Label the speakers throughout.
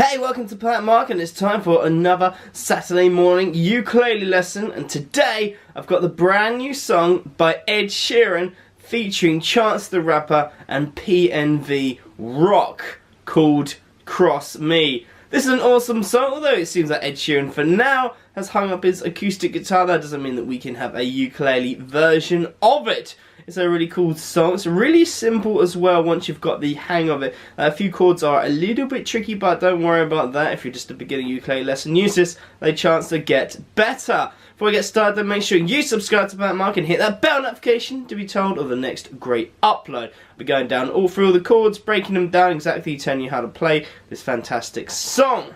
Speaker 1: Hey, welcome to Planet Mark, and it's time for another Saturday morning ukulele lesson. And today I've got the brand new song by Ed Sheeran featuring Chance the Rapper and PnB Rock called Cross Me. This is an awesome song, although it seems like Ed Sheeran for now has hung up his acoustic guitar. That doesn't mean that we can have a ukulele version of it. It's a really cool song. It's really simple as well once you've got the hang of it. A few chords are a little bit tricky, but don't worry about that. If you're just a beginner ukulele lesson, use this a chance to get better. Before we get started, make sure you subscribe to Planet Mark and hit that bell notification to be told of the next great upload. I'll be going down all through the chords, breaking them down exactly, telling you how to play this fantastic song.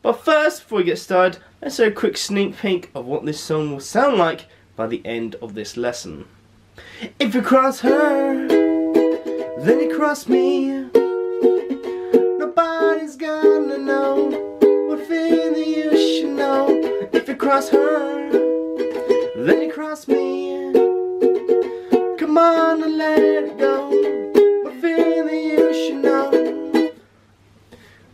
Speaker 1: But first, before we get started, let's do a quick sneak peek of what this song will sound like by the end of this lesson. If you cross her, then you cross me. Nobody's gonna know what feeling you should know. If you cross her, then you cross me. Come on and let it go. What feeling you should know.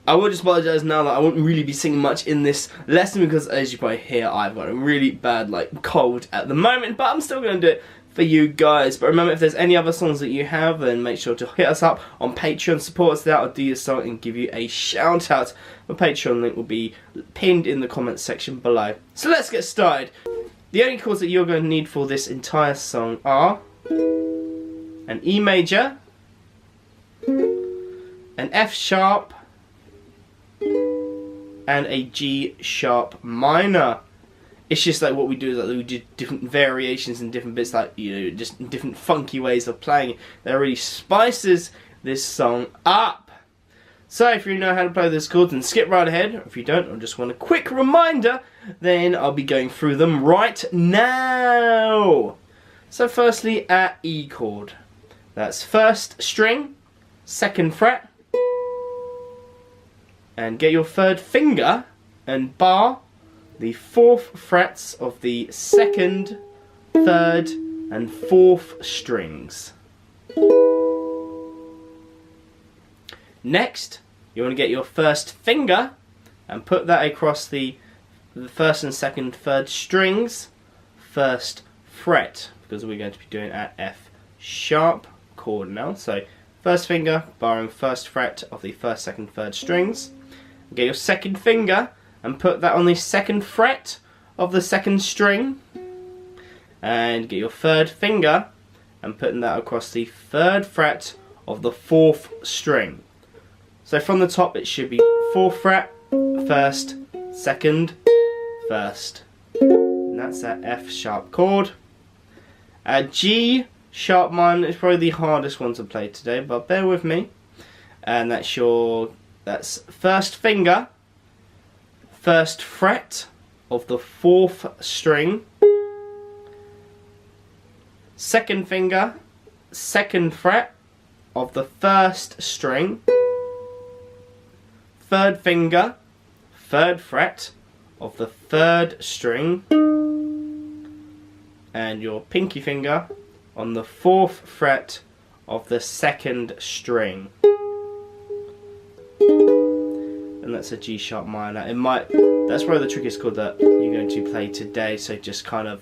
Speaker 1: I will just apologise now that I won't really be singing much in this lesson because, as you probably hear, I've got a really bad cold at the moment, but I'm still going to do it for you guys. But remember, if there's any other songs that you have, then make sure to hit us up on Patreon, support us there. I'll do your song and give you a shout out. The Patreon link will be pinned in the comments section below. So let's get started. The only chords that you're going to need for this entire song are an E major, an F sharp, and a G sharp minor. It's just like what we do is like we do different variations and different bits, like, you know, just different funky ways of playing it. That really spices this song up. So if you know how to play this chord, then skip right ahead. If you don't, or just want a quick reminder, then I'll be going through them right now. So firstly, our E chord. That's first string, second fret, and get your third finger and bar the fourth frets of the second, third, and fourth strings. Next, you want to get your first finger and put that across the first and second, third strings, first fret, because we're going to be doing our F sharp chord now. So first finger, barring first fret of the first, second, third strings. Get your second finger and put that on the second fret of the second string, and get your third finger and putting that across the third fret of the fourth string. So from the top it should be fourth fret, first, second, first, and that's that F sharp chord. G sharp minor is probably the hardest one to play today, but bear with me. And that's first finger, first fret of the fourth string, second finger, second fret of the first string, third finger, third fret of the third string, and your pinky finger on the fourth fret of the second string. And that's a G sharp minor. That's probably the trickiest chord that you're going to play today, so just kind of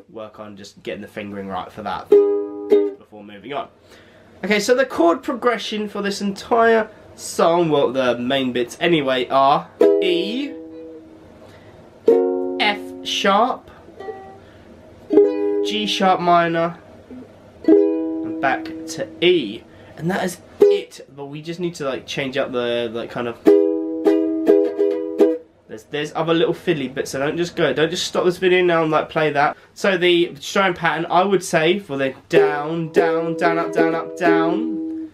Speaker 1: work on just getting the fingering right for that before moving on. Okay, so the chord progression for this entire song, well, the main bits anyway, are E, F sharp, G sharp minor, and back to E. And that is it, but we just need to change up the kind of. There's other little fiddly bits, so don't just stop this video now and play that. So the strumming pattern, I would say, for the down, down, down, up, down, up, down.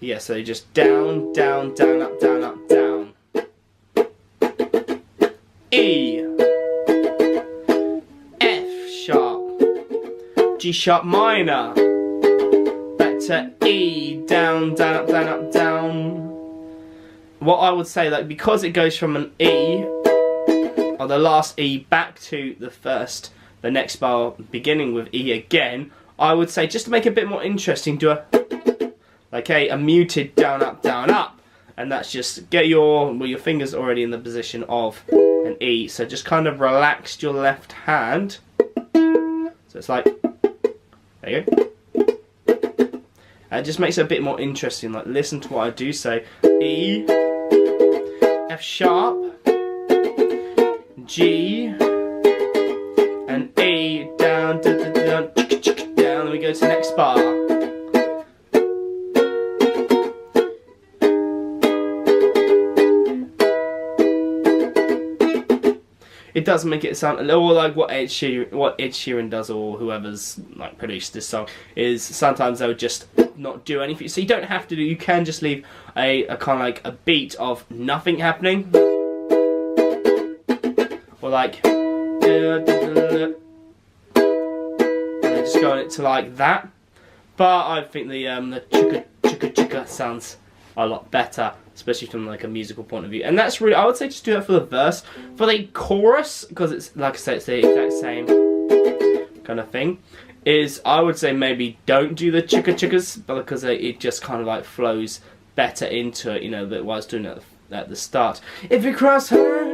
Speaker 1: Yeah, so just down, down, down, up, down, up, down. E, F sharp, G sharp minor, back to E, down, down, up, down, up, down. What I would say, because it goes from an E or the last E back to the next bar beginning with E again, I would say just to make it a bit more interesting, do a muted down, up. And that's just get your fingers already in the position of an E. So just kind of relax your left hand. So it's like, there you go. It just makes it a bit more interesting. Like, listen to what I do. So E, F sharp, G, and E, down, down, then we go to the next bar. It does make it sound a little like what Ed Sheeran does, or whoever's like produced this song, is sometimes they'll just not do anything. So you don't have to do, you can just leave a kind of like a beat of nothing happening. Or like, and then just go on it to like that. But I think the chicka chicka chicka sounds a lot better, especially from like a musical point of view. And that's really, I would say just do that for the verse. For the chorus, because it's, like I said, it's the exact same kind of thing, is I would say maybe don't do the chicka chickas, because it just kind of like flows better into it, you know, that what I was doing at the start. If you cross her,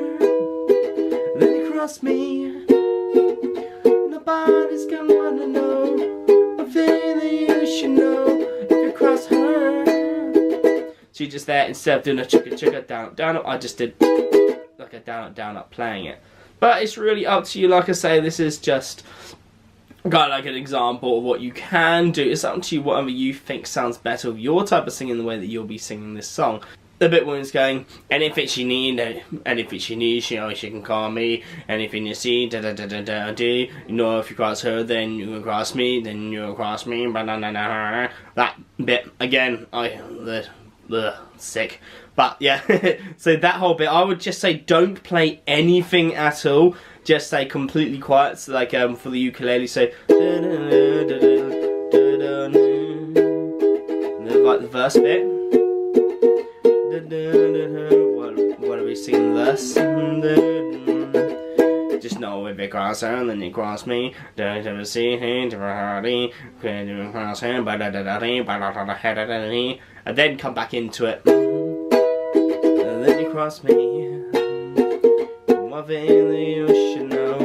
Speaker 1: then you cross me, nobody's gonna wanna know a thing that you should know. If you cross her, so you're just there, instead of doing a chicka chicka down, down, up, I just did like a down, up, playing it. But it's really up to you. Like I say, this is just kind of like an example of what you can do. It's up to you, whatever you think sounds better with your type of singing, the way that you'll be singing this song. The bit when it's going, anything she need, she know she can call me. Anything you see, da da da da da da. You know, if you cross her, then you will cross me, then you'll cross me. That bit again, sick. But yeah, so that whole bit, I would just say don't play anything at all. Just say completely quiet. So like for the ukulele, so like the verse bit. What are we singing the verse? Just know if you cross her, then you cross me. Don't ever see him, cross him, and then come back into it. And then you cross me. One thing that you should know.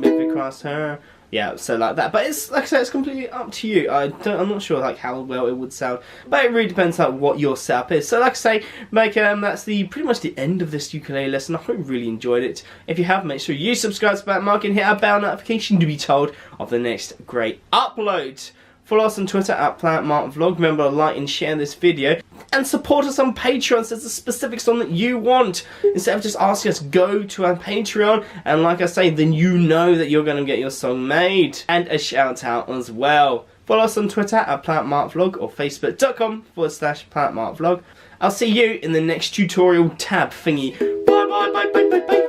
Speaker 1: If you cross her. Yeah, so like that. But it's, like I said, it's completely up to you. I'm not sure like how well it would sound, but it really depends on what your setup is. So like I say, that's pretty much the end of this ukulele lesson. I hope you really enjoyed it. If you have, make sure you subscribe to that mark and hit our bell notification to be told of the next great upload. Follow us on Twitter at PlanetMarkVlog. Remember to like and share this video. And support us on Patreon, so there's a specific song that you want. Instead of just asking us, go to our Patreon. And like I say, then you know that you're going to get your song made. And a shout out as well. Follow us on Twitter at PlanetMarkVlog or Facebook.com/PlanetMarkVlog. I'll see you in the next tutorial tab thingy. Bye bye bye bye bye bye.